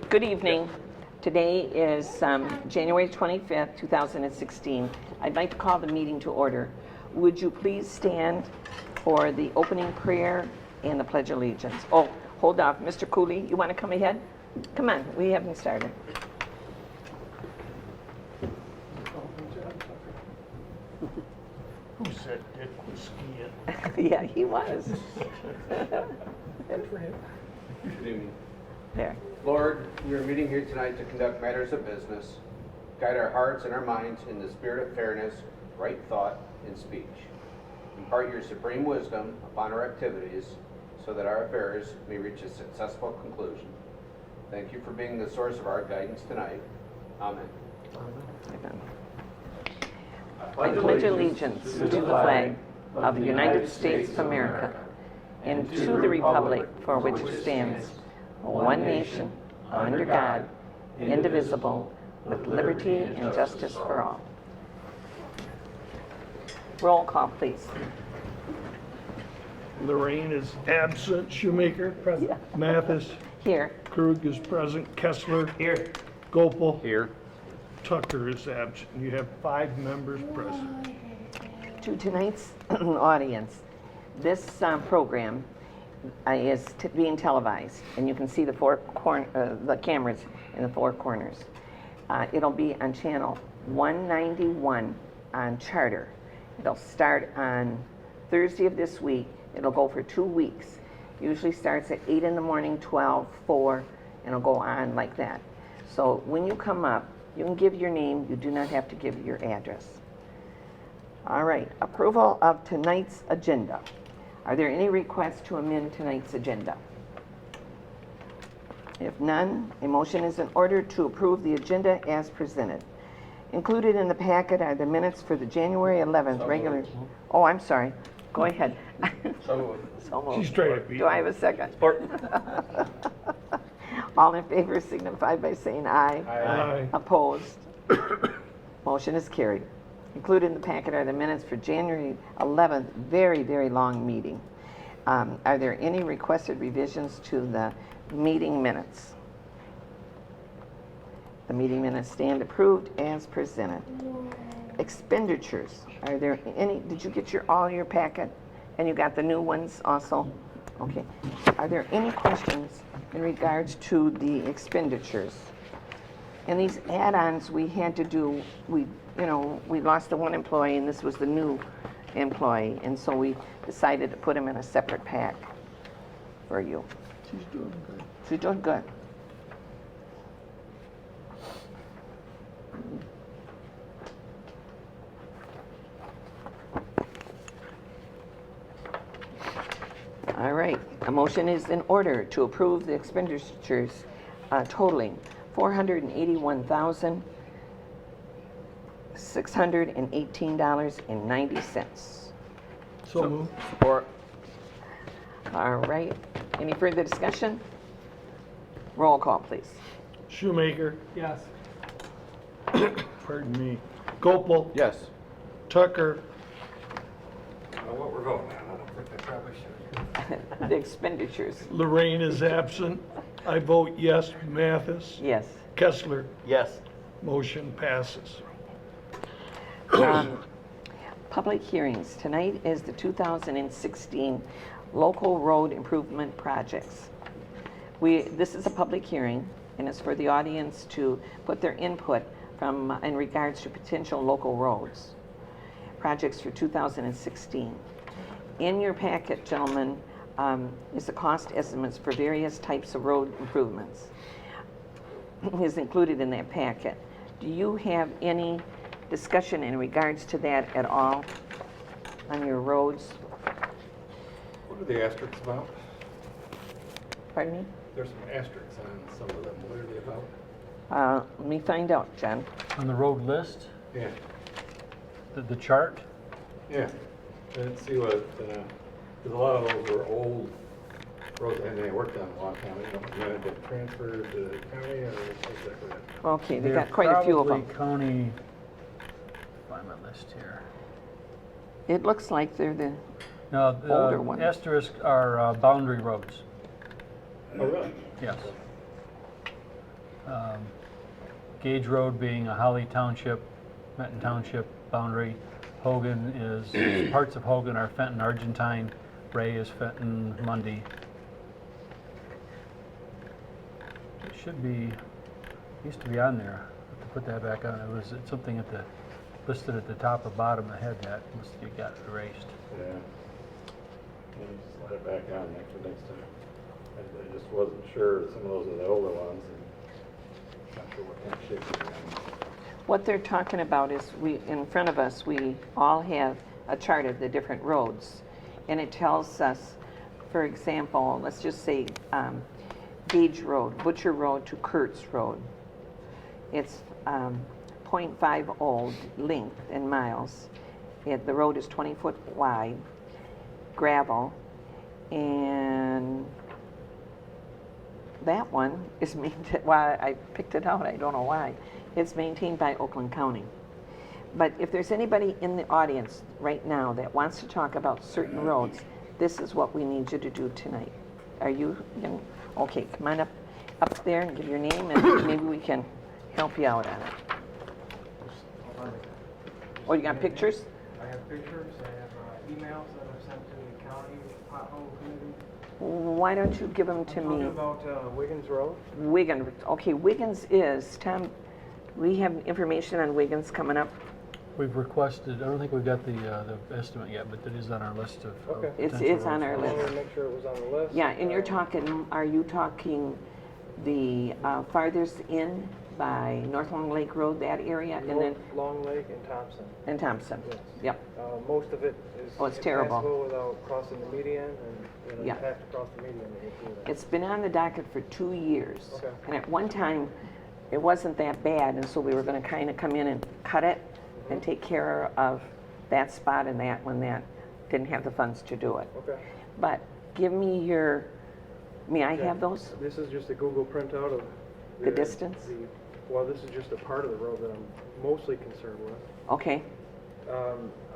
Good evening. Today is January 25th, 2016. I'd like to call the meeting to order. Would you please stand for the opening prayer and the Pledge of Allegiance? Oh, hold off. Mr. Cooley, you want to come ahead? Come on, we haven't started. Who said Dick was skiing? Yeah, he was. Good evening. There. Lord, we are meeting here tonight to conduct matters of business, guide our hearts and our minds in the spirit of fairness, right thought, and speech. Impart your supreme wisdom upon our activities so that our affairs may reach a successful conclusion. Thank you for being the source of our guidance tonight. Amen. Amen. I pledge allegiance to the flag of the United States of America and to the republic for which it stands, one nation, under God, indivisible, with liberty and justice for all. Roll call, please. Lorraine is absent. Shoemaker? Present. Yeah. Mathis? Here. Krug is present. Kessler? Here. Gopal? Here. Tucker is absent. You have 5 members present. To tonight's audience, this program is being televised, and you can see the the cameras in the 4 corners. It'll be on channel 191 on Charter. It'll start on Thursday of this week. It'll go for 2 weeks. Usually starts at 8 in the morning, 12, 4, and it'll go on like that. So when you come up, you can give your name. You do not have to give your address. All right, approval of tonight's agenda. Are there any requests to amend tonight's agenda? If none, a motion is in order to approve the agenda as presented. Included in the packet are the minutes for the January 11th regular. Oh, I'm sorry. Go ahead. So moved. So moved. She's straight up. Do I have a second? All in favor signify by saying aye. Aye. Opposed? Motion is carried. Included in the packet are the minutes for January 11th, very, very long meeting. Are there any requested revisions to the meeting minutes? The meeting minutes stand approved as presented. Expenditures. Are there any? Did you get all your packet? And you got the new ones also? Okay. Are there any questions in regards to the expenditures? And these add-ons we had to do, we lost the one employee and this was the new employee, and so we decided to put them in a separate pack for you. She's doing good. She's doing good. All right, a motion is in order to approve the expenditures totaling $481,618.90. So moved. Support. All right, any further discussion? Roll call, please. Shoemaker? Yes. Pardon me. Gopal? Yes. Tucker? What we're voting on, I don't think I probably should. The expenditures. Lorraine is absent. I vote yes. Mathis? Yes. Kessler? Yes. Motion passes. Public hearings. Tonight is the 2016 local road improvement projects. This is a public hearing, and it's for the audience to put their input in regards to potential local roads projects for 2016. In your packet, gentlemen, is the cost estimates for various types of road improvements. Is included in that packet. Do you have any discussion in regards to that at all on your roads? What are the asterisks about? Pardon me? There's some asterisks on some of them. What are they about? Let me find out, John. On the road list, Yeah. the chart, Yeah. Let's see what, because a lot of those were old roads and they worked on a long time ago. You wanted to transfer to the county or exactly that? Okay, they they're got quite a few of them. probably county, find my list here. It looks like they're the No, older the ones. asterisks are boundary roads, Oh, really? yes. Gage Road being a Holly Township, Fenton Township boundary. Hogan is, parts of Hogan are Fenton Argentine, Ray is Fenton Mundy. It should be, used to be on there, have to put that back on. It was something at the, listed at the top or bottom that had that, must have got erased. Yeah. Maybe slide it back on next time. I just wasn't sure, some of those are the older ones, and not sure what kind of shape they're in. What they're talking about is in front of us, we all have a chart of the different roads. And it tells us, for example, let's just say Gage Road, Butcher Road to Kurtz Road. It's 0.50 length in miles. The road is 20 foot wide, gravel, and that one is maintained, why I picked it out, I don't know why. It's maintained by Oakland County. But if there's anybody in the audience right now that wants to talk about certain roads, this is what we need you to do tonight. Are you, okay, come on up there and give your name and maybe we can help you out on it. Oh, you got pictures? I have pictures, I have emails that I've sent to the county pothole committee. Why don't you give them to Talking me? about Wiggins Road. Wiggins, okay, Wiggins is, Tom, we have information on Wiggins coming up. We've requested, I don't think we've got the estimate yet, but it is on our list of Okay. It's potential on roads. our I list. wanted to make sure it was on the list. Yeah, and you're talking, are you talking the farthest in by North Long Lake Road, that area, and then, Long Lake and Thompson. and Thompson? Yes. Yep, Most of it is Oh, it's terrible. impassable without crossing the median, and you Yeah. have to cross the median to get through that. it's been on the docket for 2 years. Okay. And at one time, it wasn't that bad, and so we were gonna kind of come in and cut it and take care of that spot and that when that didn't have the funds to do it. Okay. But give me your, may I Yeah. have those? This is just a Google printout of The distance? Well, this is just a part of the road that I'm mostly concerned with. Okay,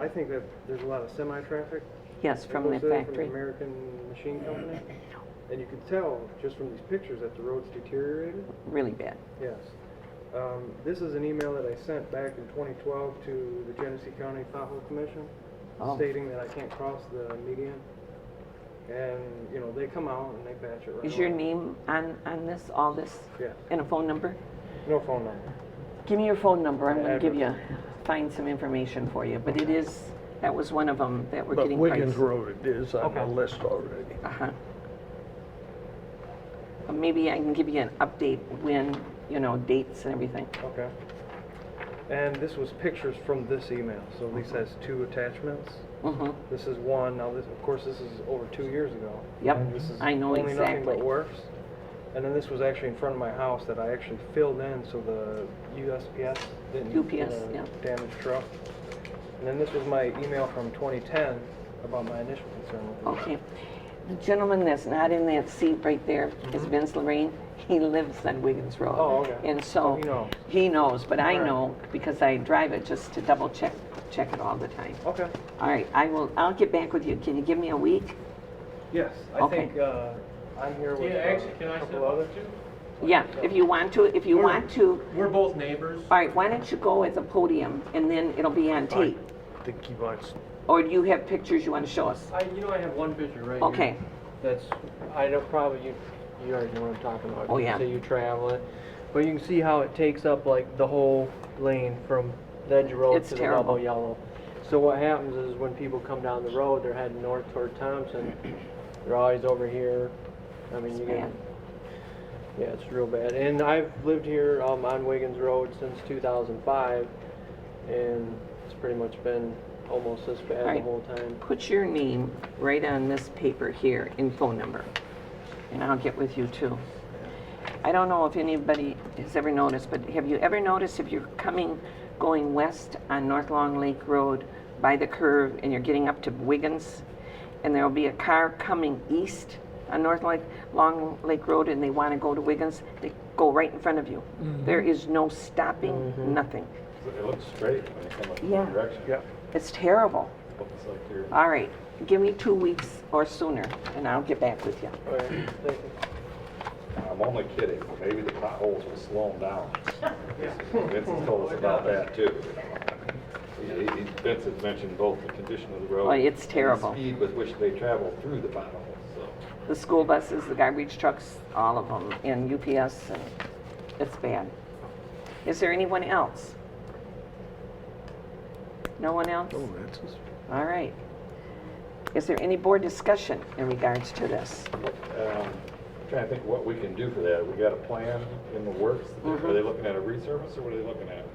I think that there's a lot of semi-traffic. yes, that from goes the there, From factory. the American Machine Company. And you can tell just from these pictures that the road's deteriorated. Really bad. Yes. This is an email that I sent back in 2012 to the Genesee County Pothole Commission, Oh. stating that I can't cross the median. And, you know, they come out and they patch it right Is your away. name on this, all this? Yes. And a phone number? No phone number. Give me your phone number, I'm gonna give you, Address. find some information for you, but it is, that was one of them that we're But getting Wiggins priced. Road, it is on the Okay. list already. Uh-huh. Maybe I can give you an update when, dates and everything. Okay. And this was pictures from this email, so at least has 2 attachments. Mm-hmm. This is one. Now, this, of course, this is over 2 years ago. Yep, And this is I know only nothing exactly. but worse. And then this was actually in front of my house that I actually filled in so the USPS didn't UPS, yeah. damage truck. And then this was my email from 2010 about my initial concern with it. Okay. The gentleman that's not in that seat right there is Vince Lorraine. He lives on Wiggins Road. Oh, okay. And so. Oh, he knows. He knows, but I All right. know because I drive it just to double check it all the time. Okay. All right, I'll get back with you. Can you give me a week? Yes, I Okay. think I'm here with Can I a step couple up others. too? Yeah, if you want to. We're both neighbors. All right, why don't you go at the podium and then it'll be on tape? I think he wants, Or do you have pictures you want to show us? I have one picture right Okay. That's, I know probably you already know what I'm talking about. Oh, yeah. So you travel it. But you can see how it takes up like the whole lane from the edge of the road It's to terrible. the double yellow. So what happens is when people come down the road, they're heading north toward Thompson. They're always over here. I mean, It's you bad. get, yeah, it's real bad. And I've lived here on Wiggins Road since 2005, and it's pretty much been almost this bad All the right. whole time. Put your name right on this paper here and phone number, and I'll get with you too. I don't know if anybody has ever noticed, but have you ever noticed if you're going west on North Long Lake Road by the curve and you're getting up to Wiggins, and there'll be a car coming east on North Long Lake Road and they want to go to Wiggins, they go right in front of you. There is no stopping, nothing. It looks straight when you come up in Yeah. that direction. yeah. It's terrible. Looks like you're, All right, give me 2 weeks or sooner, and I'll get back with you. All right, thank you. I'm only kidding. Maybe the potholes will slow them down. Vince has told us about that too. Vince has mentioned both the condition of the road. Oh, it's terrible. And the speed with which they travel through the potholes, so. The school buses, the garbage trucks, all of them, and UPS, and it's bad. Is there anyone else? No one else? All right. Is there any board discussion in regards to this? Trying to think what we can do for that. We got a plan in the works. Are they looking at a resurface or what are they looking at?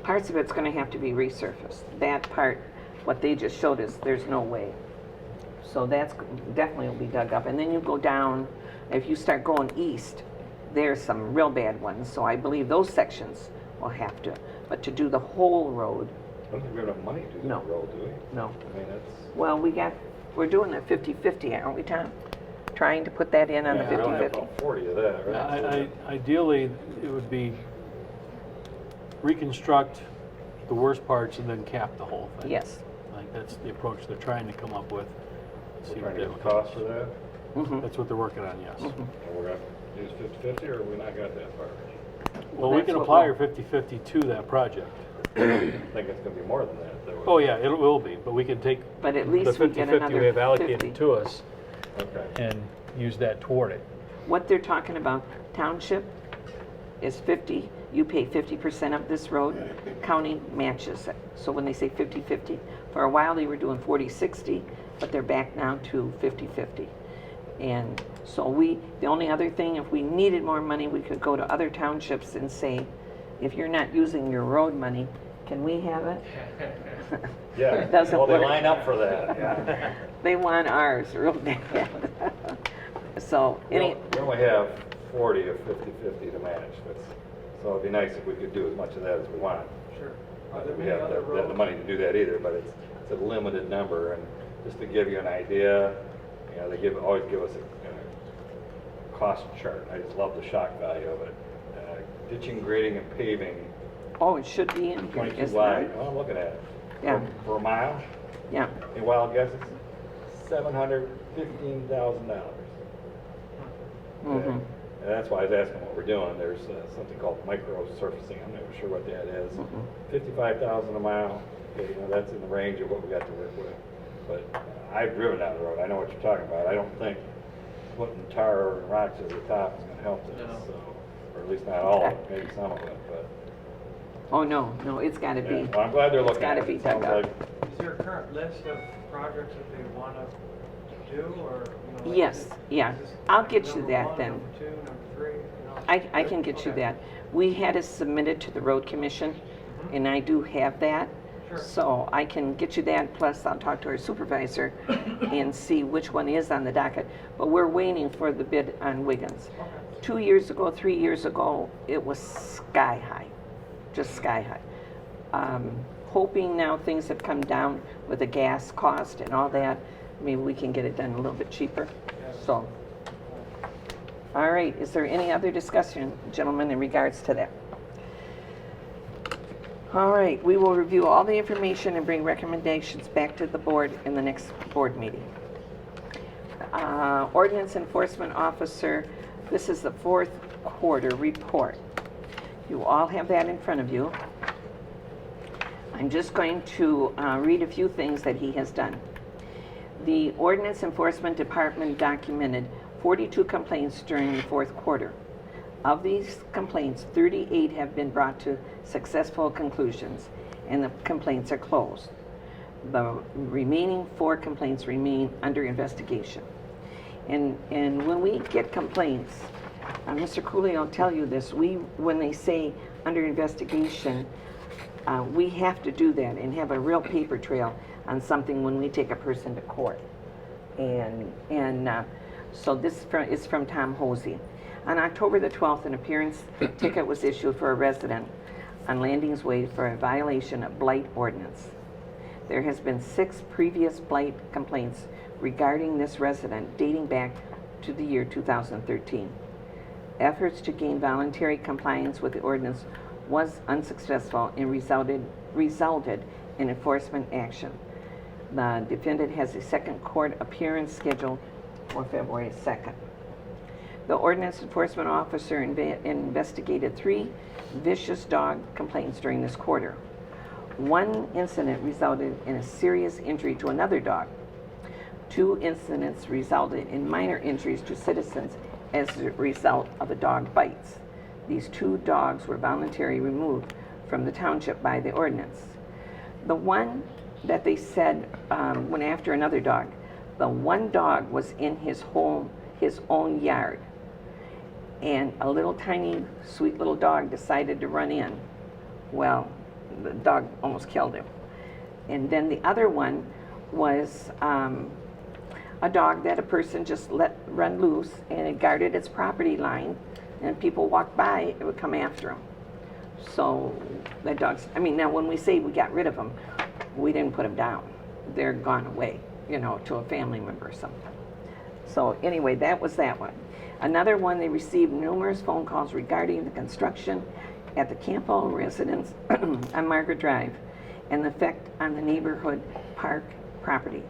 Parts of it's going to have to be resurfaced. That part, what they just showed us, there's no way. So that's definitely will be dug up. And then you go down, if you start going east, there's some real bad ones. So I believe those sections will have to. But to do the whole road, I don't think we have enough money to do No. the road, do we? no. I mean, that's. Well, we're doing a 50-50, aren't we, Tom? Trying to put that in on the Yeah, we only have 50-50. about 40 of that, right? Ideally, it would be reconstruct the worst parts and then cap the whole thing. Yes. I think that's the approach they're trying to come up with. We're See trying to what get they- the cost for that. Mhm. That's what they're working on, yes. And we're going to use 50/50 or we not got that far? Well, we That's can what apply we'll- our 50/50 to that project. I think it's going to be more than that. Though. Oh, yeah, it will be, but we can take But at the least we get 50/50 another we have allocated 50. to us Okay. and use that toward it. What they're talking about, Township is 50, you pay 50% of this road, county matches it. So when they say 50-50, for a while they were doing 40-60, but they're back now to 50-50. And so the only other thing, if we needed more money, we could go to other townships and say, if you're not using your road money, can we have it? Yeah. It doesn't Well, they work. line up for that. They want ours real bad. So, We only have 40 of 50/50 to match. So it'd be nice if we could do as much of that as we want. Sure. We have the money to do that either, but it's a limited number. And just to give you an idea, you know, they always give us a cost chart. I just love the shock value of it. Ditching, grading, and paving, oh, it should be in here, 22 isn't wide. it? Oh, I'm looking at it. Yeah. For a mile, Yeah. any wild guesses? $715,000. Mhm. And that's why I was asking what we're doing. There's something called micro surfacing. I'm not sure what that is. 55,000 a mile. Okay, you know, that's in the range of what we got to work with. But I've driven down the road. I know what you're talking about. I don't think putting tar and rocks at the top is going to help this. No. So, or at least not all of it, maybe some of it. But Oh, no, it's gotta yeah. be. Well, I'm glad they're It's looking at gotta it. be It sounds dug up. like Is there a current list of projects that they want to do, or, you know? like, Yes, is yeah. this I'll get you number that one, then. Number two, number three, you know? I can get you Okay. that. We had it submitted to the road commission, and I do have that. Sure. So I can get you that, plus I'll talk to our supervisor and see which one is on the docket. But we're waiting for the bid on Wiggins. Okay. 2 years ago, 3 years ago, it was sky high, just sky high. Hoping now things have come down with the gas cost and all that, maybe we can get it done a little bit cheaper. So, all right, is there any other discussion, gentlemen, in regards to that? All right, we will review all the information and bring recommendations back to the board in the next board meeting. Ordinance Enforcement Officer, this is the fourth quarter report. You all have that in front of you. I'm just going to read a few things that he has done. The Ordinance Enforcement Department documented 42 complaints during the fourth quarter. Of these complaints, 38 have been brought to successful conclusions, and the complaints are closed. The remaining 4 complaints remain under investigation. And when we get complaints, Mr. Cooley will tell you this, when they say under investigation, we have to do that and have a real paper trail on something when we take a person to court. So this is from Tom Hosey. On October the 12th, an appearance ticket was issued for a resident on Landings Way for a violation of blight ordinance. There has been 6 previous blight complaints regarding this resident dating back to the year 2013. Efforts to gain voluntary compliance with the ordinance was unsuccessful and resulted in enforcement action. The defendant has a second court appearance scheduled for February 2nd. The ordinance enforcement officer investigated 3 vicious dog complaints during this quarter. 1 incident resulted in a serious injury to another dog. 2 incidents resulted in minor injuries to citizens as a result of a dog bites. These 2 dogs were voluntarily removed from the township by the ordinance. The one that they said went after another dog, the one dog was in his own yard, and a little tiny, sweet little dog decided to run in. Well, the dog almost killed him. And then the other one was a dog that a person just let run loose, and it guarded its property line, and people walked by, it would come after him. So the dogs, I mean, now when we say we got rid of them, we didn't put them down. They're gone away, you know, to a family member or something. So anyway, that was that one. Another one, they received numerous phone calls regarding the construction at the Campbell residence on Margaret Drive and the effect on the neighborhood park property.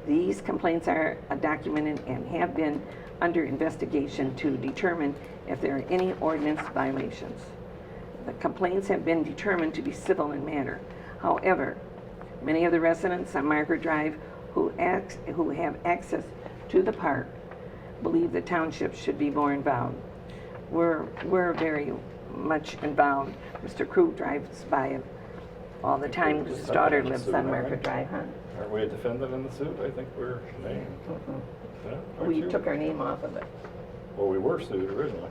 These complaints are documented and have been under investigation to determine if there are any ordinance violations. The complaints have been determined to be civil in manner. However, many of the residents on Margaret Drive who have access to the park believe the township should be more involved. We're very much involved. Mr. Crew drives by it all the time because his daughter lives on Margaret Drive, huh? Aren't we a defendant in the suit? I think we're named. Yeah, aren't We you? took our name off of it, Well, we were sued originally.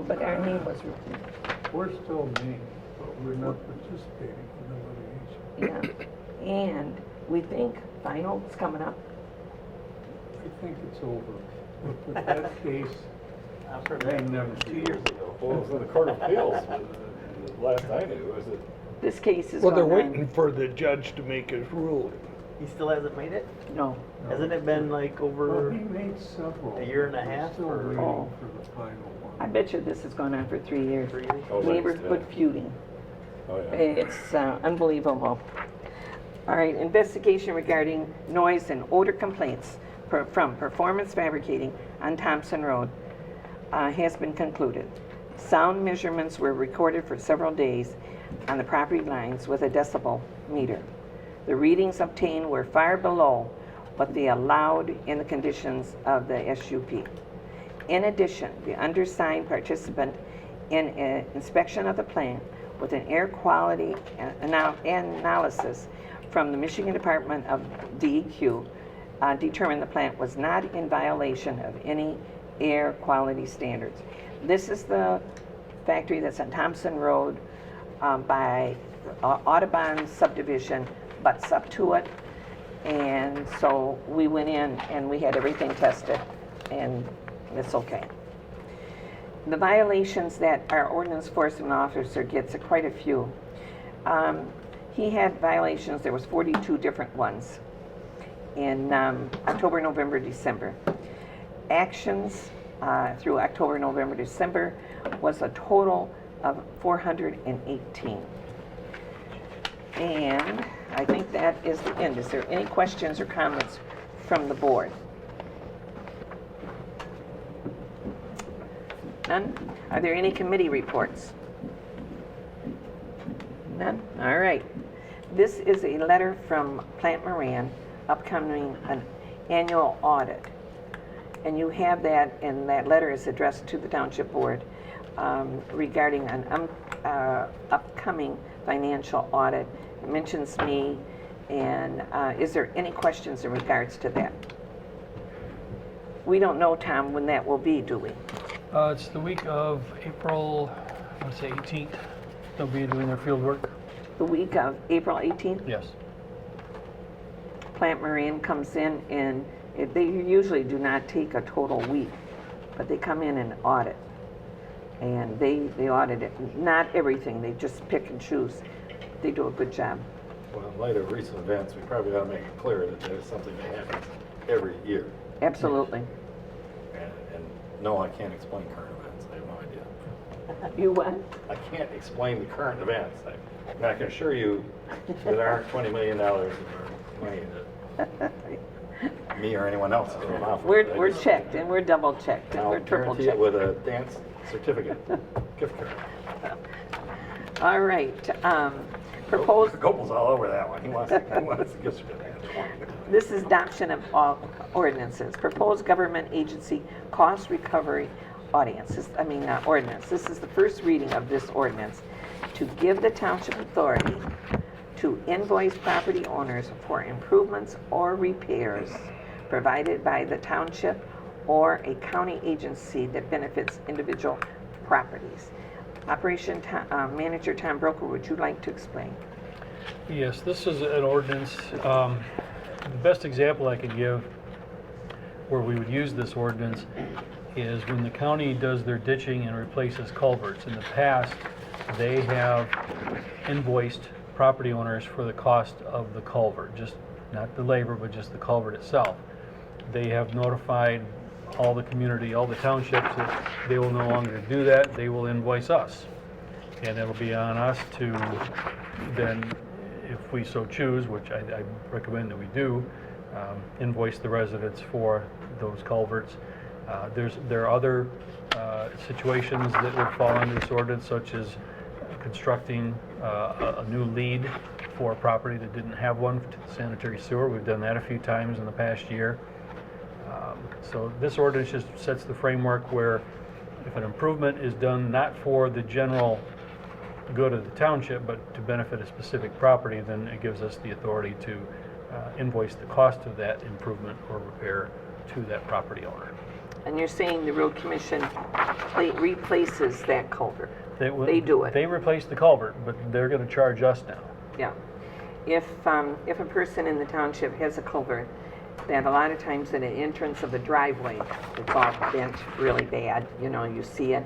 but our name was removed. We're still named, but we're not participating in the litigation. Yeah, and we think final's coming up. I think it's over. But with that case, they never 2 years ago. Well, it was in the Court of Appeals, the last I knew, was it? This case is Well, they're going on. waiting for the judge to make his ruling. He still hasn't made it? No, Hasn't it been like Well, over? he made several. A year and a We're half, Still or- waiting Oh. for the final I one. bet you this has gone on for 3 years. 3 years? Oh, Neighborhood yeah. feuding. Oh, yeah. It's unbelievable. All right, investigation regarding noise and odor complaints from Performance Fabricating on Thompson Road has been concluded. Sound measurements were recorded for several days on the property lines with a decibel meter. The readings obtained were far below what they allowed in the conditions of the SUP. In addition, the undersigned participant in an inspection of the plant with an air quality analysis from the Michigan Department of DEQ determined the plant was not in violation of any air quality standards. This is the factory that's on Thompson Road by Audubon subdivision, butts up to it. And so we went in and we had everything tested, and it's okay. The violations that our ordinance enforcement officer gets are quite a few. He had violations, there was 42 different ones in October, November, December. Actions through October, November, December was a total of 418. And I think that is the end. Is there any questions or comments from the board? None? Are there any committee reports? None? All right. This is a letter from Plant Moran, upcoming an annual audit. And you have that, and that letter is addressed to the Township Board regarding an upcoming financial audit. It mentions me, and is there any questions in regards to that? We don't know, Tom, when that will be, do we? It's the week of April, I want to say 18th. They'll be doing their field work. The week of April 18th? Yes. Plant Moran comes in, and they usually do not take a total week, but they come in and audit. And they audit it. Not everything, they just pick and choose. They do a good job. Well, in light of recent events, we probably ought to make it clear that that is something that happens every year. Absolutely. And no, I can't explain current events. I have no idea. You what? I can't explain the current events. And I can assure you that there aren't $20 million of money that me or anyone else is going off. We're checked, and we're double checked, and I'll we're triple guarantee it checked. with a dance certificate, gift card. All right, proposed, Gopal's all over that one. He wants the gift certificate. this is adoption of all ordinances. Proposed government agency cost recovery ordinance. This is the first reading of this ordinance to give the township authority to invoice property owners for improvements or repairs provided by the township or a county agency that benefits individual properties. Operation Manager Tom Broker, would you like to explain? Yes, this is an ordinance. The best example I could give where we would use this ordinance is when the county does their ditching and replaces culverts. In the past, they have invoiced property owners for the cost of the culvert, just not the labor, but just the culvert itself. They have notified all the community, all the townships that they will no longer do that. They will invoice us. And it'll be on us to then, if we so choose, which I recommend that we do, invoice the residents for those culverts. There are other situations that would fall under this ordinance, such as constructing a new lead for a property that didn't have one to sanitary sewer. We've done that a few times in the past year. So this ordinance just sets the framework where if an improvement is done not for the general good of the township, but to benefit a specific property, then it gives us the authority to invoice the cost of that improvement or repair to that property owner. And you're saying the road commission replaces that culvert? They do it? They replace the culvert, but they're going to charge us now. Yeah. If a person in the township has a culvert that a lot of times at the entrance of a driveway, it's all bent really bad, you see it,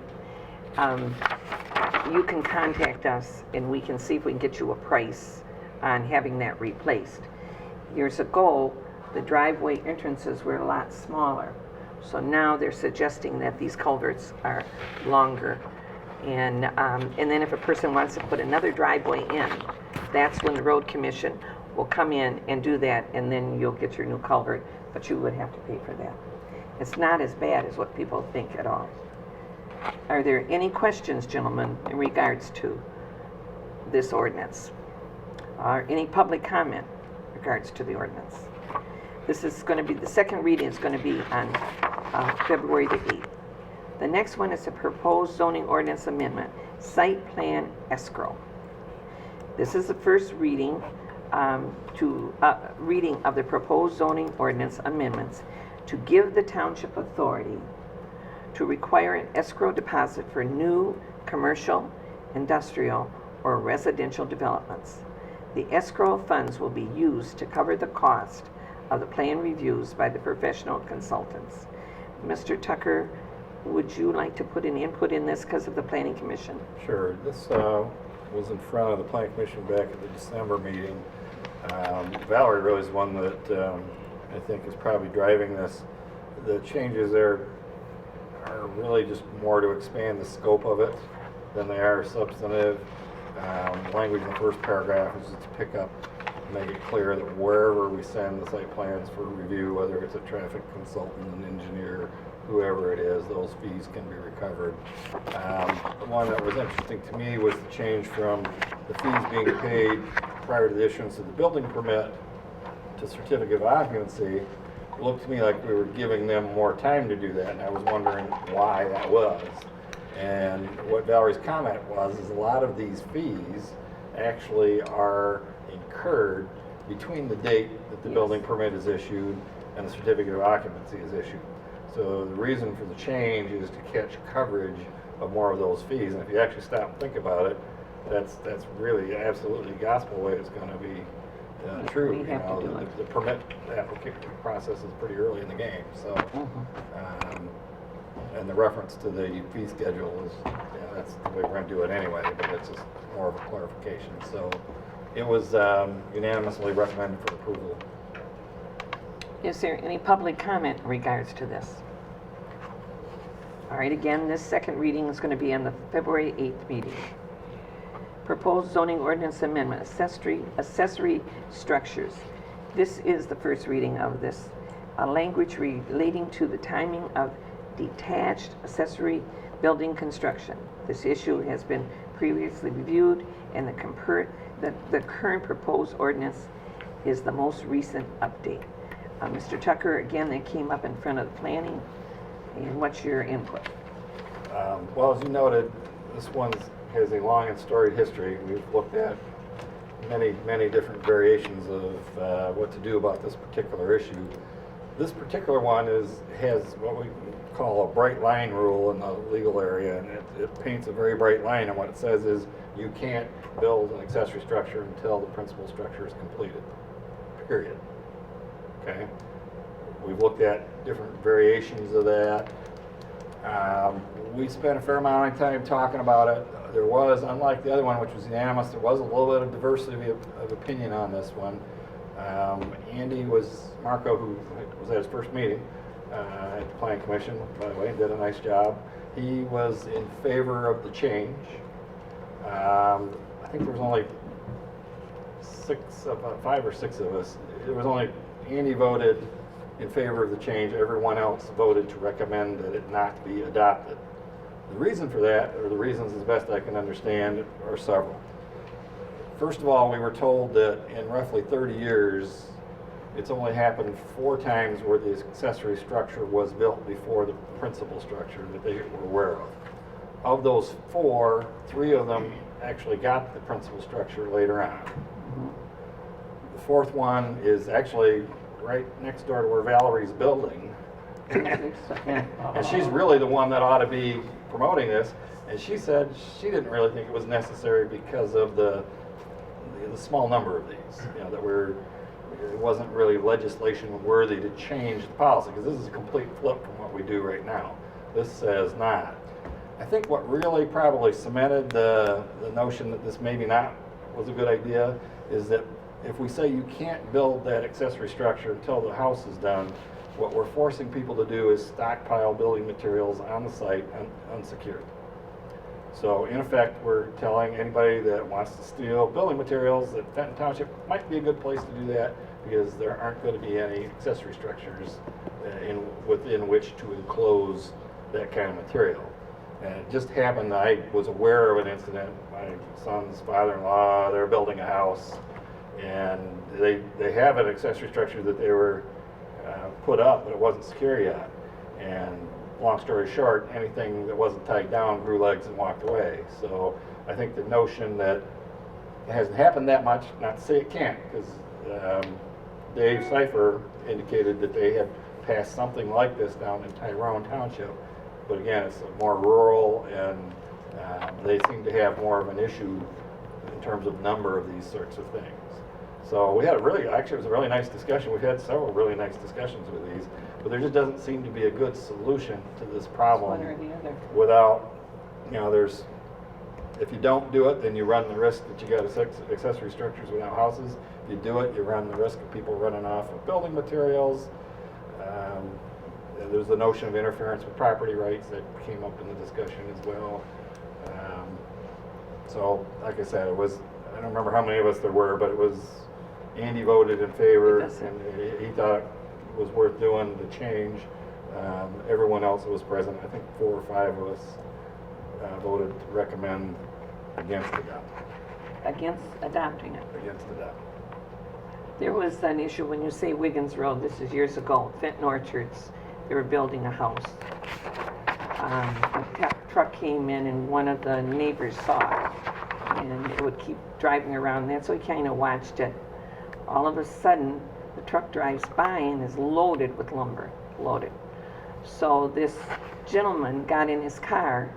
you can contact us and we can see if we can get you a price on having that replaced. Years ago, the driveway entrances were a lot smaller. So now they're suggesting that these culverts are longer. And then if a person wants to put another driveway in, that's when the road commission will come in and do that, and then you'll get your new culvert, but you would have to pay for that. It's not as bad as what people think at all. Are there any questions, gentlemen, in regards to this ordinance? Or any public comment in regards to the ordinance? This is going to be, the second reading is going to be on February the 8th. The next one is a proposed zoning ordinance amendment, site plan escrow. This is the first reading reading of the proposed zoning ordinance amendments to give the township authority to require an escrow deposit for new commercial, industrial, or residential developments. The escrow funds will be used to cover the cost of the plan reviews by the professional consultants. Mr. Tucker, would you like to put an input in this because of the Planning Commission? Sure. This was in front of the Planning Commission back at the December meeting. Valerie really is one that I think is probably driving this. The changes there are really just more to expand the scope of it than they are substantive. Language in the first paragraph is to pick up, make it clear that wherever we send the site plans for review, whether it's a traffic consultant, an engineer, whoever it is, those fees can be recovered. The one that was interesting to me was the change from the fees being paid prior to the issuance of the building permit to certificate of occupancy. It looked to me like we were giving them more time to do that, and I was wondering why that was. And what Valerie's comment was is a lot of these fees actually are incurred between the date that the building permit is issued and the certificate of occupancy is issued. So the reason for the change is to catch coverage of more of those fees. And if you actually stop and think about it, that's really absolutely gospel way it's going to be true. The permit application process is pretty early in the game. So, and the reference to the fee schedule is, that's the way we're going to do it anyway, but it's just more of a clarification. So it was unanimously recommended for approval. Is there any public comment in regards to this? All right, again, this second reading is going to be on the February 8th meeting. Proposed zoning ordinance amendment, accessory structures. This is the first reading of this language relating to the timing of detached accessory building construction. This issue has been previously reviewed, and the current proposed ordinance is the most recent update. Mr. Tucker, again, that came up in front of the planning, and what's your input? Well, as you noted, this one has a long and storied history. We've looked at many different variations of what to do about this particular issue. This particular one has what we call a bright line rule in the legal area, and it paints a very bright line, and what it says is you can't build an accessory structure until the principal structure is completed, period. Okay? We've looked at different variations of that. We spent a fair amount of time talking about it. There was, unlike the other one, which was unanimous, there was a little bit of diversity of opinion on this one. Marco, who was at his first meeting at the Planning Commission, by the way, did a nice job. He was in favor of the change. I think there was only 5 or 6 of us. There was only, Andy voted in favor of the change. Everyone else voted to recommend that it not be adopted. The reason for that, or the reasons as best I can understand, are several. First of all, we were told that in roughly 30 years, it's only happened 4 times where the accessory structure was built before the principal structure that they were aware of. Of those 4, 3 of them actually got the principal structure later on. The 4th one is actually right next door to where Valerie's building. And she's really the one that ought to be promoting this. And she said she didn't really think it was necessary because of the small number of these, it wasn't really legislation worthy to change the policy, because this is a complete flip from what we do right now. This says not. I think what really probably cemented the notion that this maybe not was a good idea is that if we say you can't build that accessory structure until the house is done, what we're forcing people to do is stockpile building materials on the site unsecured. So in effect, we're telling anybody that wants to steal building materials that Fenton Township might be a good place to do that, because there aren't going to be any accessory structures within which to enclose that kind of material. And it just happened that I was aware of an incident. My son's father-in-law, they're building a house, and they have an accessory structure that they were put up, but it wasn't secure yet. And long story short, anything that wasn't tied down grew legs and walked away. So I think the notion that it hasn't happened that much, not to say it can't, because Dave Cipher indicated that they had passed something like this down in Tyrone Township. But again, it's more rural, and they seem to have more of an issue in terms of number of these sorts of things. So we had it was a really nice discussion. We've had several really nice discussions with these, but there just doesn't seem to be a good solution to this problem. One or the other. Without, if you don't do it, then you run the risk that you got accessory structures without houses. If you do it, you run the risk of people running off of building materials. There's the notion of interference with property rights that came up in the discussion as well. So, like I said, I don't remember how many of us there were, but Andy voted in favor, and he thought it was worth doing the change. Everyone else that was present, I think 4 or 5 of us, voted to recommend against adopting. Against adopting it. Against adopting. There was an issue when you say Wiggins Road, this is years ago, Fenton Orchards, they were building a house. A truck came in and one of the neighbors saw it, and it would keep driving around that, so he kind of watched it. All of a sudden, the truck drives by and is loaded with lumber, loaded. So this gentleman got in his car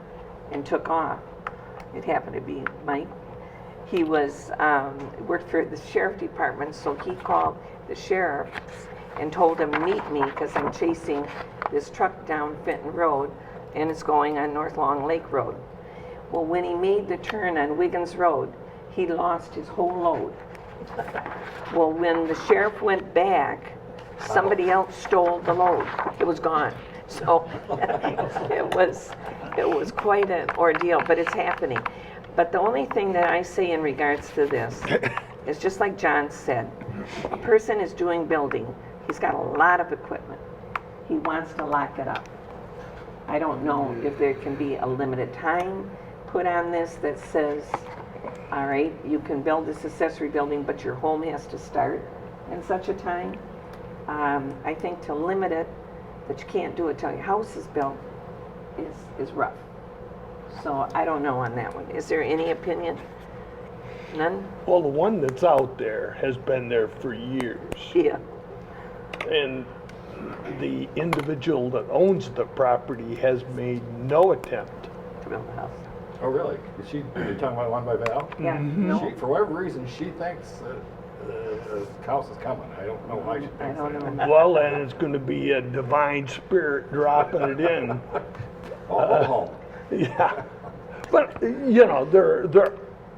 and took off. It happened to be Mike. He was worked for the sheriff department, so he called the sheriff and told him, meet me, because I'm chasing this truck down Fenton Road, and it's going on North Long Lake Road. Well, when he made the turn on Wiggins Road, he lost his whole load. Well, when the sheriff went back, somebody else stole the load. It was gone. So it was quite an ordeal, but it's happening. But the only thing that I say in regards to this is just like John said, a person is doing building. He's got a lot of equipment. He wants to lock it up. I don't know if there can be a limited time put on this that says, all right, you can build this accessory building, but your home has to start in such a time. I think to limit it, that you can't do it till your house is built, is rough. So I don't know on that one. Is there any opinion? None? Well, the one that's out there has been there for years. Yeah. And the individual that owns the property has made no attempt. To build a house. Oh, really? Is you're talking about one by Val? Yeah. Mm-hmm. No. For whatever reason, she thinks that the house is coming. I don't know why she thinks I don't that. know. Well, then it's going to be a divine spirit dropping it in. Oh, Yeah. But, you know, there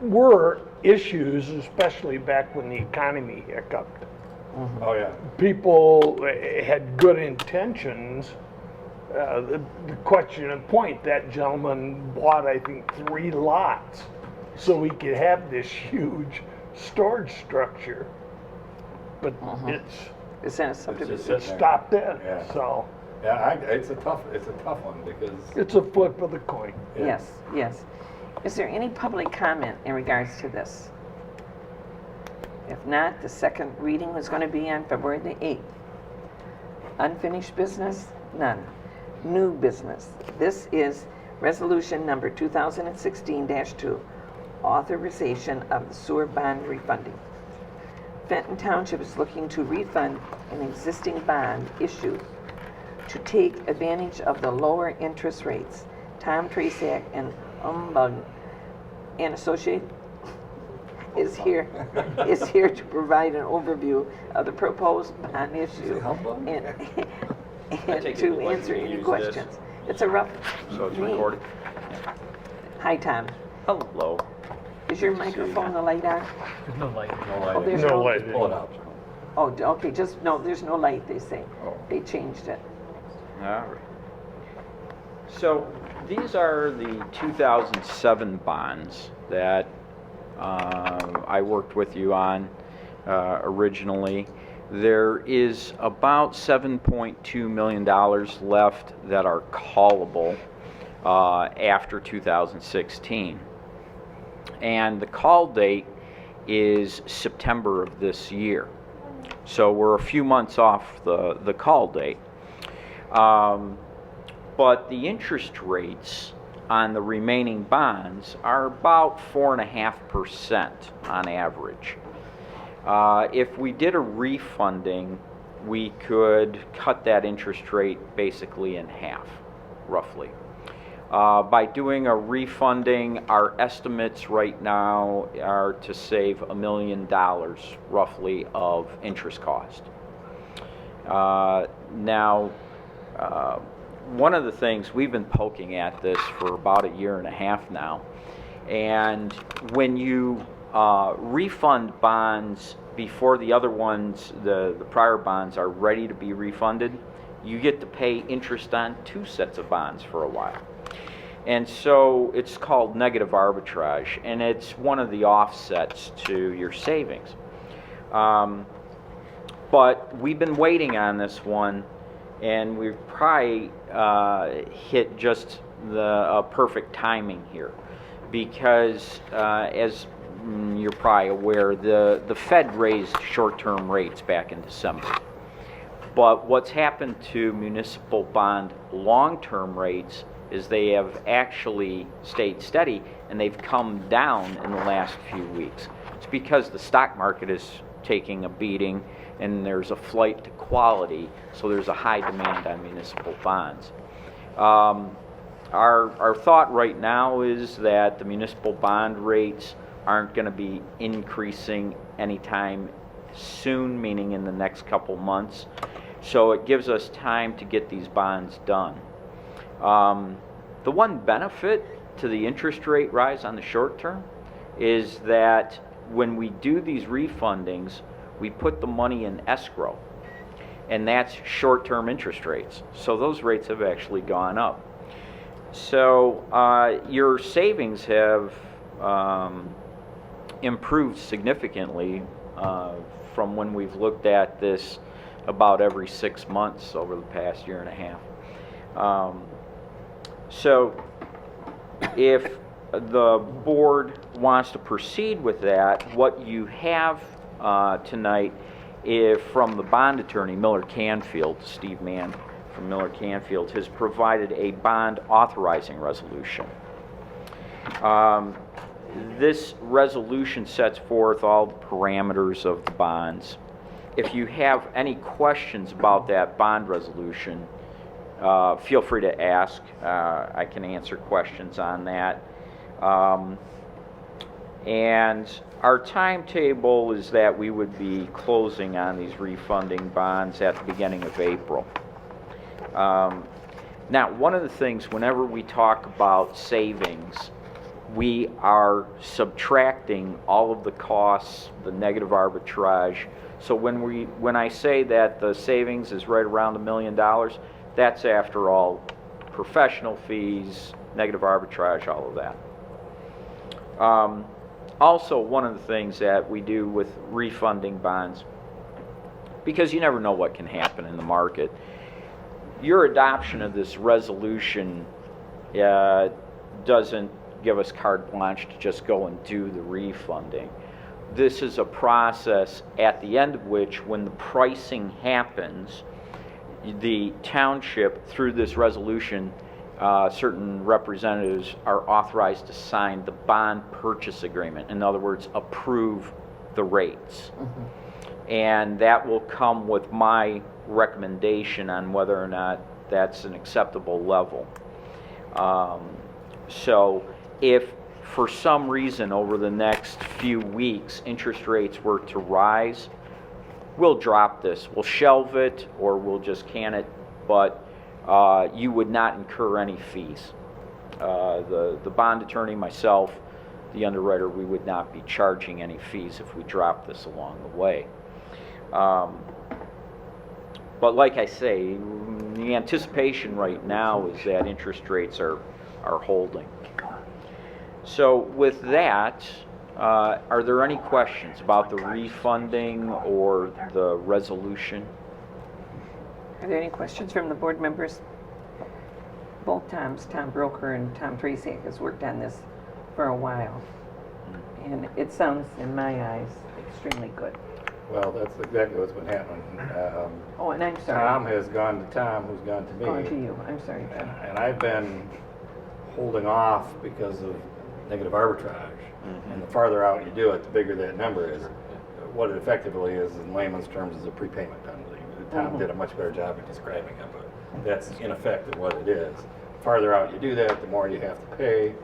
were issues, especially back when the economy hiccuped. oh, yeah. People had good intentions. The question and point, that gentleman bought, I think, 3 lots so he could have this huge storage structure. But Is that a It's subdivision? just it sitting there. stopped there. Yeah. So Yeah, it's a tough one because it's a flip of the coin. Yes, yes. Is there any public comment in regards to this? If not, the second reading is going to be on February the 8th. Unfinished business? None. New business. This is resolution number 2016-2, authorization of the sewer bond refunding. Fenton Township is looking to refund an existing bond issued to take advantage of the lower interest rates. Tom Trasak and Umbug and Associate is here to provide an overview of the proposed bond issue Humbug? and to answer any questions. It's a rough So it's name. recorded? Hi, Tom. Hello. Is your microphone the light on? There's no light. Oh, there's No no. light. pull it up. Oh, okay, just, no, there's no light, they say. Oh. They changed it. All right. So these are the 2007 bonds that I worked with you on originally. There is about $7.2 million left that are callable after 2016. And the call date is September of this year. So we're a few months off the call date. But the interest rates on the remaining bonds are about 4.5% on average. If we did a refunding, we could cut that interest rate basically in half, roughly. By doing a refunding, our estimates right now are to save $1 million roughly of interest cost. Now, one of the things, we've been poking at this for about 1.5 years now, and when you refund bonds before the other ones, the prior bonds are ready to be refunded, you get to pay interest on 2 sets of bonds for a while. And so it's called negative arbitrage, and it's one of the offsets to your savings. But we've been waiting on this one, and we've probably hit just the perfect timing here, because as you're probably aware, the Fed raised short-term rates back in December. But what's happened to municipal bond long-term rates is they have actually stayed steady, and they've come down in the last few weeks. It's because the stock market is taking a beating, and there's a flight to quality, so there's a high demand on municipal bonds. Our thought right now is that the municipal bond rates aren't going to be increasing anytime soon, meaning in the next couple months. So it gives us time to get these bonds done. The one benefit to the interest rate rise on the short term is that when we do these refundings, we put the money in escrow, and that's short-term interest rates. So those rates have actually gone up. So your savings have improved significantly from when we've looked at this about every 6 months over the past year and a half. So if the board wants to proceed with that, what you have tonight is from the bond attorney, Miller Canfield, Steve Mann from Miller Canfield, has provided a bond authorizing resolution. This resolution sets forth all the parameters of the bonds. If you have any questions about that bond resolution, feel free to ask. I can answer questions on that. And our timetable is that we would be closing on these refunding bonds at the beginning of April. Now, one of the things, whenever we talk about savings, we are subtracting all of the costs, the negative arbitrage. So when I say that the savings is right around $1 million, that's after all professional fees, negative arbitrage, all of that. Also, one of the things that we do with refunding bonds, because you never know what can happen in the market, your adoption of this resolution doesn't give us carte blanche to just go and do the refunding. This is a process at the end of which, when the pricing happens, the township, through this resolution, certain representatives are authorized to sign the bond purchase agreement. In other words, approve the rates. And that will come with my recommendation on whether or not that's an acceptable level. So if for some reason over the next few weeks interest rates were to rise, we'll drop this. We'll shelve it or we'll just can it, but you would not incur any fees. The bond attorney, myself, the underwriter, we would not be charging any fees if we drop this along the way. But like I say, the anticipation right now is that interest rates are holding. So with that, are there any questions about the refunding or the resolution? Are there any questions from the board members? Both Toms, Tom Broker and Tom Tracy, has worked on this for a while. And it sounds, in my eyes, extremely good. Well, that's exactly what's been happening. Oh, and I'm sorry. Tom has gone to Tom, who's gone to me. Gone to you. I'm sorry. And I've been holding off because of negative arbitrage. And the farther out you do it, the bigger that number is. What it effectively is, in layman's terms, is a prepayment penalty. Tom did a much better job of describing it, but that's in effect what it is. The farther out you do that, the more you have to pay.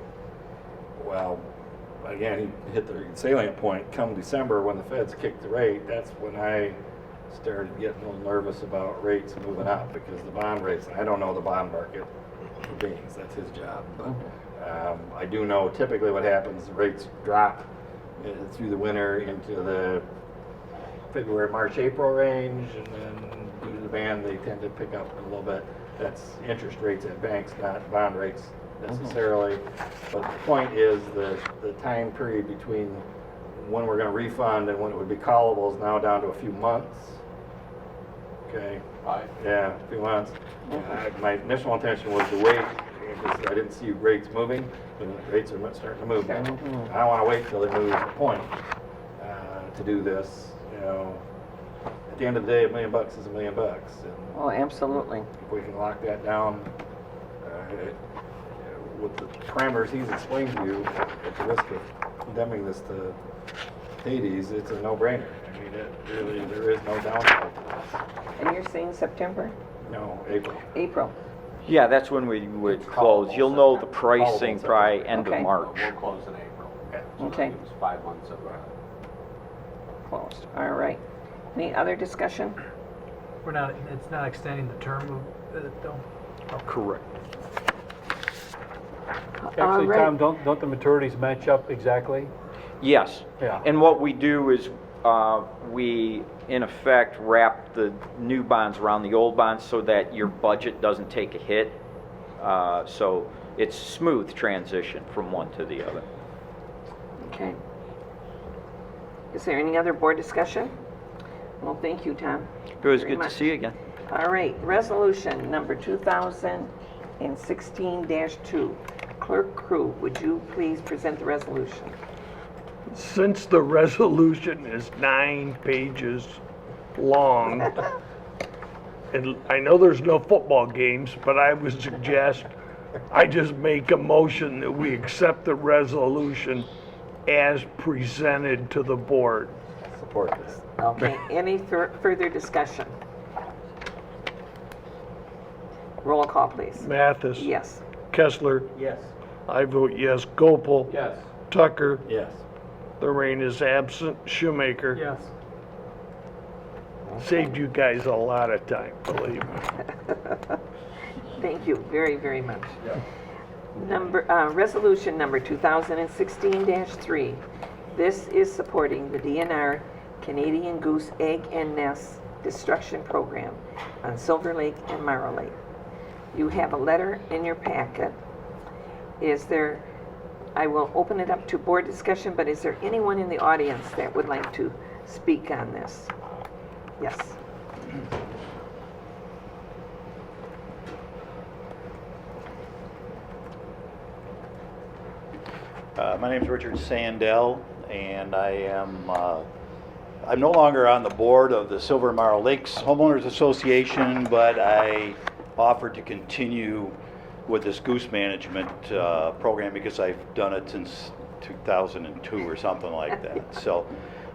Well, again, he hit the salient point. Come December, when the feds kicked the rate, that's when I started getting a little nervous about rates moving up, because the bond rates, and I don't know the bond market for beans, that's his job, but I do know typically what happens, the rates drop through the winter into the February, March, April range, and then due to the ban, they tend to pick up a little bit. That's interest rates at banks, not bond rates necessarily. But the point is the time period between when we're going to refund and when it would be callable is now down to a few months. Okay. Yeah, a few months. My initial intention was to wait because I didn't see rates moving, but rates are starting to move now. I don't want to wait till they move to the point to do this. You know, at the end of the day, $1 million is $1 million. And Oh, absolutely. if we can lock that down with the parameters he's explained to you, at the risk of condemning this to Hades, it's a no-brainer. I mean, really, there is no downside to this. And you're saying September? No, April. April. Yeah, that's when we would close. You'll know the pricing probably end Okay. of March. We'll close in April. Yeah. Okay. It was 5 months of Closed. All right. Any other discussion? It's not extending the term of it, though? Correct. All Actually, right. Tom, don't the maturities match up exactly? Yes. Yeah. And what we do is we, in effect, wrap the new bonds around the old bonds so that your budget doesn't take a hit. So it's smooth transition from one to the other. Okay. Is there any other board discussion? Well, thank you, Tom. It was very good to much. see you again. All right, resolution number 2016-2. Clerk Crew, would you please present the resolution? Since the resolution is 9 pages long, and I know there's no football games, but I would suggest I just make a motion that we accept the resolution as presented to the board. Support this. Okay, any further discussion? Roll call, please. Mathis. Yes. Kessler. Yes. I vote yes. Gopel. Yes. Tucker. Yes. Lorraine is absent. Shoemaker. Yes. Saved you guys a lot of time, believe me. Thank you very, very much. Resolution number 2016-3. This is supporting the DNR Canadian Goose Egg and Nest Destruction Program on Silver Lake and Marrow Lake. You have a letter in your packet. I will open it up to board discussion, but is there anyone in the audience that would like to speak on this? Yes. My name is Richard Sandell, and I'm no longer on the board of the Silver Marrow Lakes Homeowners Association, but I offered to continue with this goose management program because I've done it since 2002 or something like that. So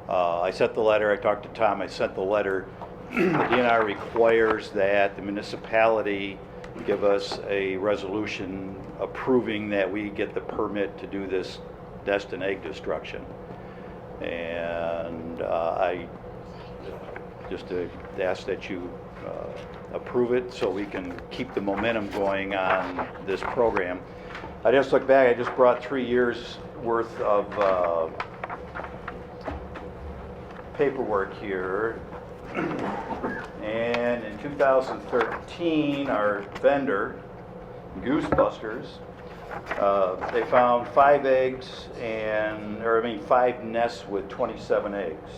I sent the letter, I talked to Tom, I sent the letter. The DNR requires that the municipality give us a resolution approving that we get the permit to do this nest and egg destruction. And I just ask that you approve it so we can keep the momentum going on this program. I just looked back, I just brought 3 years worth of paperwork here. And in 2013, our vendor, Goosebusters, they found 5 nests with 27 eggs.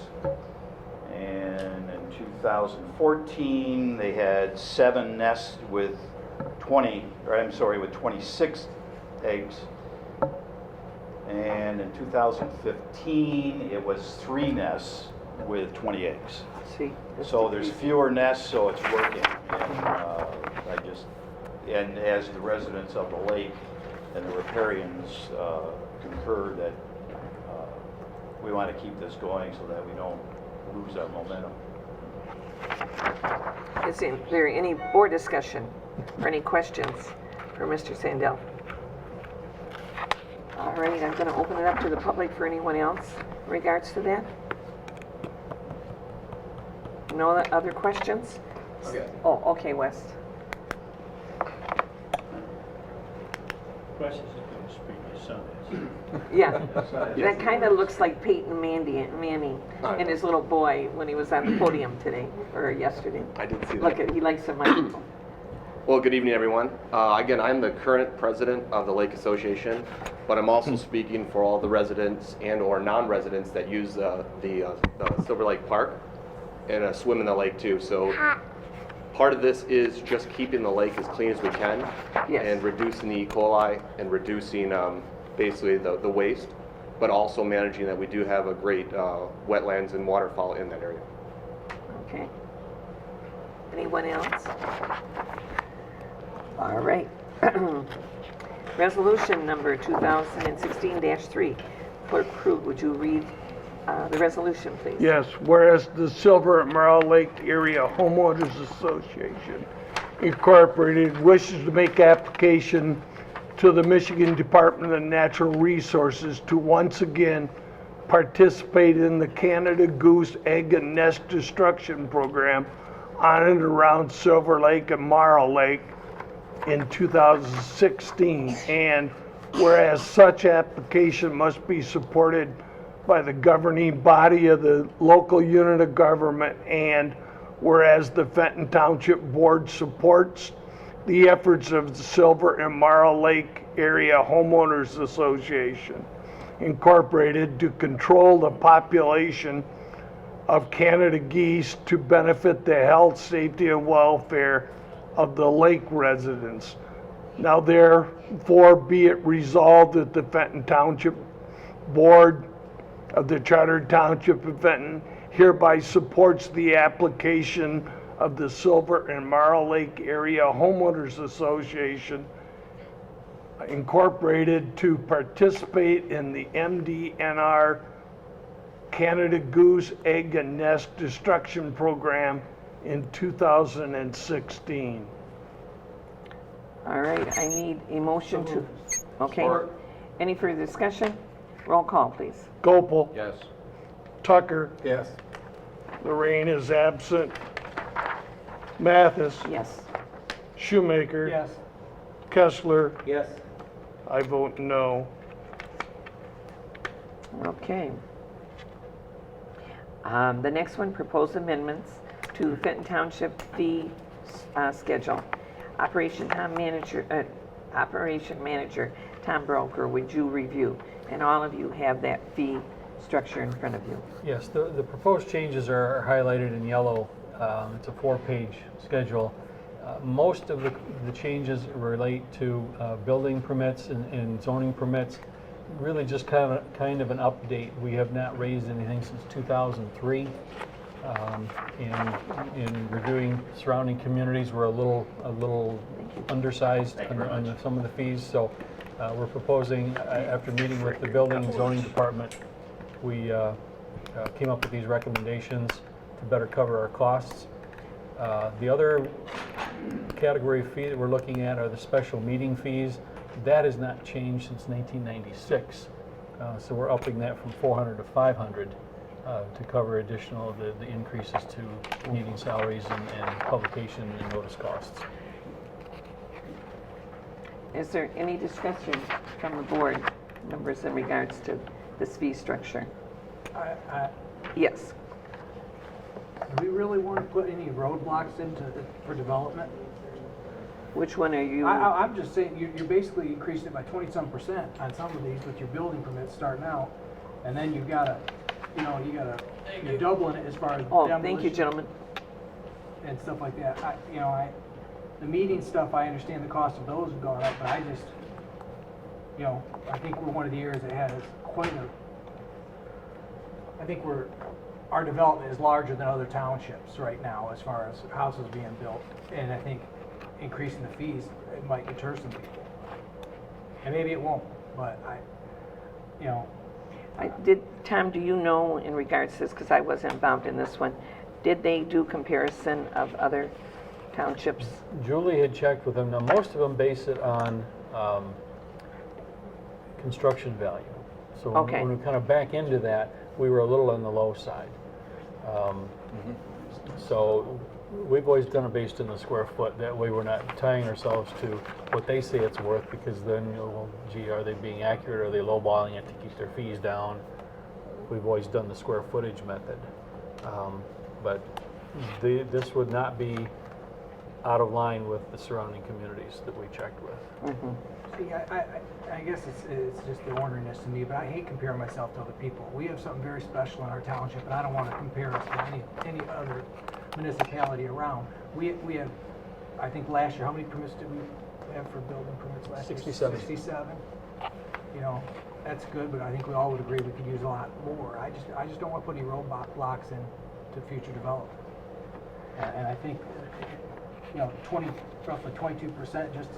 And in 2014, they had 7 nests with 26 eggs. And in 2015, it was 3 nests with 20 eggs. See. So there's fewer nests, so it's working. And as the residents of the lake and the riparians concur that we want to keep this going so that we don't lose our momentum. Is there any board discussion or any questions for Mr. Sandell? All right, I'm going to open it up to the public for anyone else in regards to that. No other questions? Okay. Oh, okay, Wes. Wes is going to speak, my son is. Yeah, that kind of looks like Peyton Manning and his little boy when he was on the podium today, or yesterday. I did see Look, that. he likes the microphone. Well, good evening, everyone. Again, I'm the current president of the Lake Association, but I'm also speaking for all the residents and or non-residents that use the Silver Lake Park and swim in the lake too. So part of this is just keeping the lake as clean as we can and reducing the E. coli and reducing basically the waste, but also managing that we do have a great wetlands and waterfall in that area. Okay. Anyone else? All right. Resolution number 2016-3. Clerk Krug, would you read the resolution, please? Yes, whereas the Silver and Marrow Lake Area Homeowners Association Incorporated wishes to make application to the Michigan Department of Natural Resources to once again participate in the Canada Goose Egg and Nest Destruction Program on and around Silver Lake and Marrow Lake in 2016. And whereas such application must be supported by the governing body of the local unit of government, and whereas the Fenton Township Board supports the efforts of the Silver and Marrow Lake Area Homeowners Association Incorporated to control the population of Canada geese to benefit the health, safety, and welfare of the lake residents. Now therefore be it resolved that the Fenton Township Board of the Chartered Township of Fenton hereby supports the application of the Silver and Marl Lake Area Homeowners Association Incorporated to participate in the MDNR Canada Goose Egg and Nest Destruction Program in 2016. All right, I need a motion to, okay. Any further discussion? Roll call, please. Gopel. Yes. Tucker. Yes. Lorraine is absent. Mathis. Yes. Shoemaker. Yes. Kessler. Yes. I vote no. Okay. The next one, proposed amendments to Fenton Township fee schedule. Operation Manager Tom Broker, would you review? And all of you have that fee structure in front of you. Yes, the proposed changes are highlighted in yellow. It's a 4-page schedule. Most of the changes relate to building permits and zoning permits. Really just kind of an update. We have not raised anything since 2003. In reviewing surrounding communities, we're a little undersized on some of the fees. So we're proposing, after meeting with the building and zoning department, we came up with these recommendations to better cover our costs. The other category of fee that we're looking at are the special meeting fees. That has not changed since 1996. So we're upping that from 400 to 500 to cover additional of the increases to meeting salaries and publication and notice costs. Is there any discussion from the board members in regards to this fee structure? Yes. Do we really want to put any roadblocks for development? Which one are you? I'm just saying, you're basically increasing it by 20-some% on some of these with your building permits starting out, and then you've got to, you're doubling it as far as Oh, demolition thank you, gentlemen. and stuff like that. The meeting stuff, I understand the cost of those have gone up, but I just, I think we're one of the areas that has quite a, I think our development is larger than other townships right now as far as houses being built, and I think increasing the fees, it might deter some people. And maybe it won't, but Tom, do you know in regards to this, because I wasn't involved in this one, did they do comparison of other townships? Julie had checked with them. Now, most of them base it on construction value. So Okay. when we kind of back into that, we were a little on the low side. So we've always done it based on the square foot. That way we're not tying ourselves to what they say it's worth, because then, well, gee, are they being accurate? Are they lowballing it to keep their fees down? We've always done the square footage method. But this would not be out of line with the surrounding communities that we checked with. Mm-hmm. see, I guess it's just the orneriness to me, but I hate comparing myself to other people. We have something very special in our township, and I don't want to compare us to any other municipality around. We have, I think last year, how many permits did we have for building permits last year? 67. 67. That's good, but I think we all would agree we could use a lot more. I just don't want to put any roadblocks into future development. And I think, roughly 22% just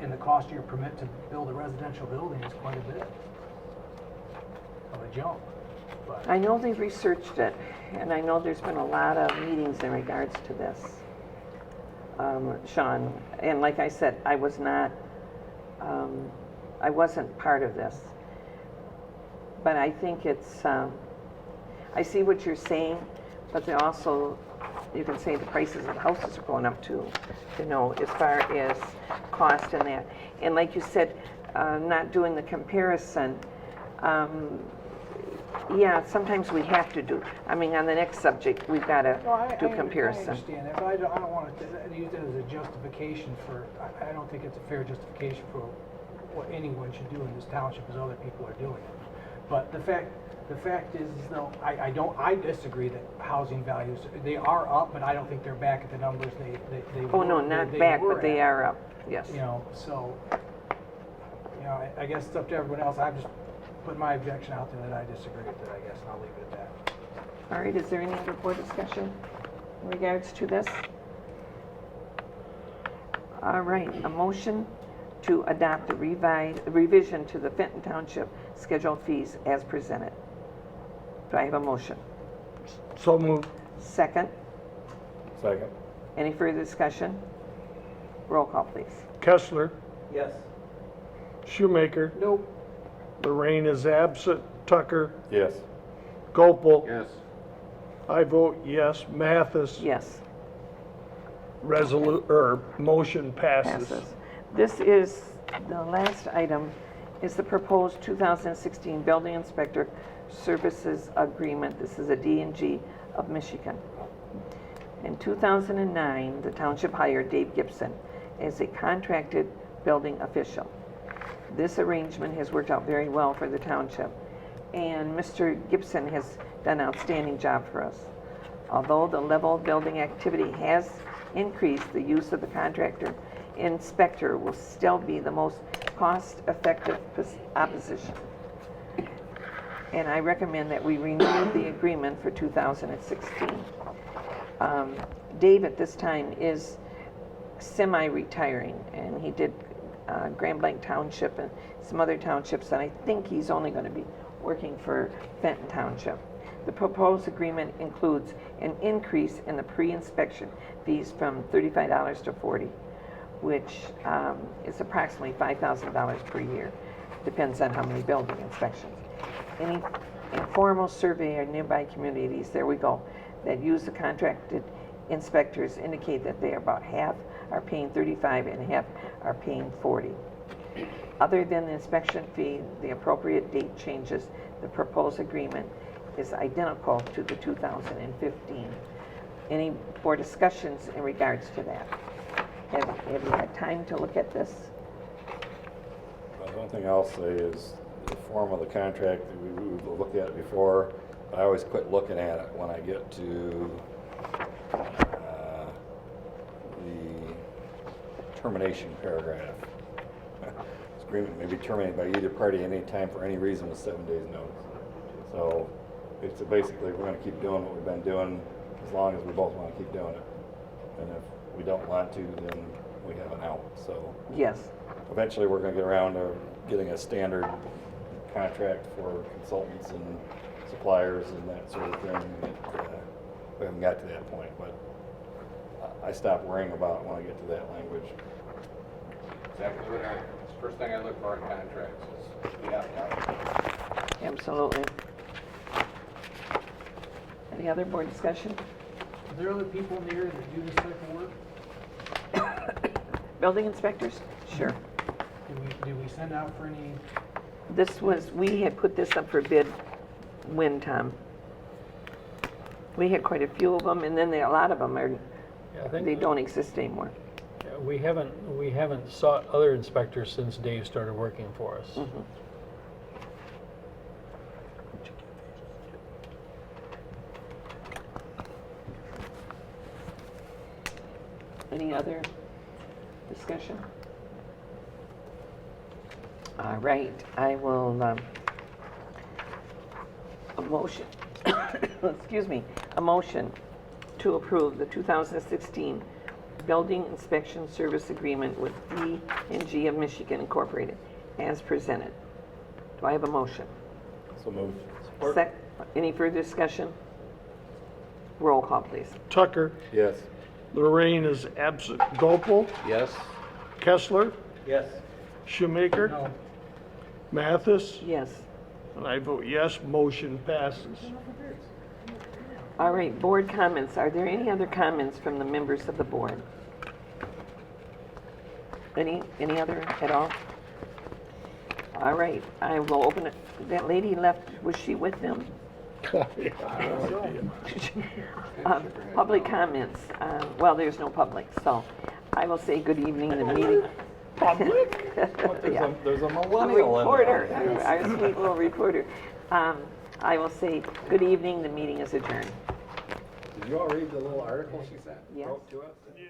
in the cost of your permit to build a residential building is quite a bit of a jump. But I know they've researched it, and I know there's been a lot of meetings in regards to this, Sean. And like I said, I wasn't part of this. But I think it's, I see what you're saying, but they also, you can say the prices of the houses are going up too, as far as cost and that. And like you said, not doing the comparison, yeah, sometimes we have to do. On the next subject, we've got to do comparison. I understand that, but I don't want to use it as a justification for, I don't think it's a fair justification for what anyone should do in this township as other people are doing it. But the fact the fact is though, I disagree that housing values, they are up, but I don't think they're back at the numbers they Oh, no, were- not they back, were but they at. are up, yes. You know, so, you know, I guess it's up to everyone else. I've just put my objection out there that I disagree with it, I guess, and I'll leave it at that. All right, is there any other board discussion in regards to this? All right, a motion to adopt the revision to the Fenton Township scheduled fees as presented. Do I have a motion? So moved. Second, Second. any further discussion? Roll call, please. Kessler, Yes. Shoemaker, Nope. Lorraine is absent, Tucker, Yes. Gopel. Yes. I vote yes, Mathis. Yes, Motion passes. passes. This is, the last item is the proposed 2016 Building Inspector Services Agreement. This is a D&G of Michigan. In 2009, the township hired Dave Gibson as a contracted building official. This arrangement has worked out very well for the township, and Mr. Gibson has done an outstanding job for us. Although the level of building activity has increased, the use of the contractor inspector will still be the most cost-effective opposition. And I recommend that we renew the agreement for 2016. Dave at this time is semi-retiring, and he did Grand Blanc Township and some other townships, and I think he's only going to be working for Fenton Township. The proposed agreement includes an increase in the pre-inspection fees from $35 to $40, which is approximately $5,000 per year. Depends on how many building inspections. Any informal survey of nearby communities, there we go, that use the contracted inspectors indicate that they are about half are paying $35 and half are paying $40. Other than the inspection fee, the appropriate date changes. The proposed agreement is identical to the 2015. Any board discussions in regards to that? Have you had time to look at this? The one thing I'll say is the form of the contract, we've looked at it before, but I always quit looking at it when I get to the termination paragraph. This agreement may be terminated by either party at any time for any reason with 7 days notice. So it's basically, we're gonna keep doing what we've been doing as long as we both wanna keep doing it. And if we don't want to, then we have an out, so. Yes. Eventually, we're gonna get around to getting a standard contract for consultants and suppliers and that sort of thing. We haven't got to that point, but I stop worrying about when I get to that language. Exactly what it's the first thing I look for in contracts is, yeah. Absolutely. Any other board discussion? Are there other people in the area that do this type of work? Building inspectors? Sure. Did we send out for any? This was, we had put this up for bid when, Tom? We had quite a few of them, and then a lot of them are, Yeah, I think they don't exist anymore. we haven't sought other inspectors since Dave started working for us. Mhm. Any other discussion? All right, I will, a motion, excuse me, a motion to approve the 2016 Building Inspection Service Agreement with D&G of Michigan Incorporated as presented. Do I have a motion? So moved. Any further discussion? Roll call, please. Tucker, Yes. Lorraine is absent, Gopel, Yes. Kessler, Yes. Shoemaker, No. Mathis, Yes. and I vote yes, motion passes. All right, board comments. Are there any other comments from the members of the board? Any other at all? All right, I will open it. That lady left, was she with them? Public comments. Well, there's no public, so I will say good evening. The meeting. Public? Yeah. There's a A millennial in reporter, there. our sweet little reporter. I will say good evening, the meeting is adjourned. Did you all read the little article she sent? Yes. Wrote to us? Yeah.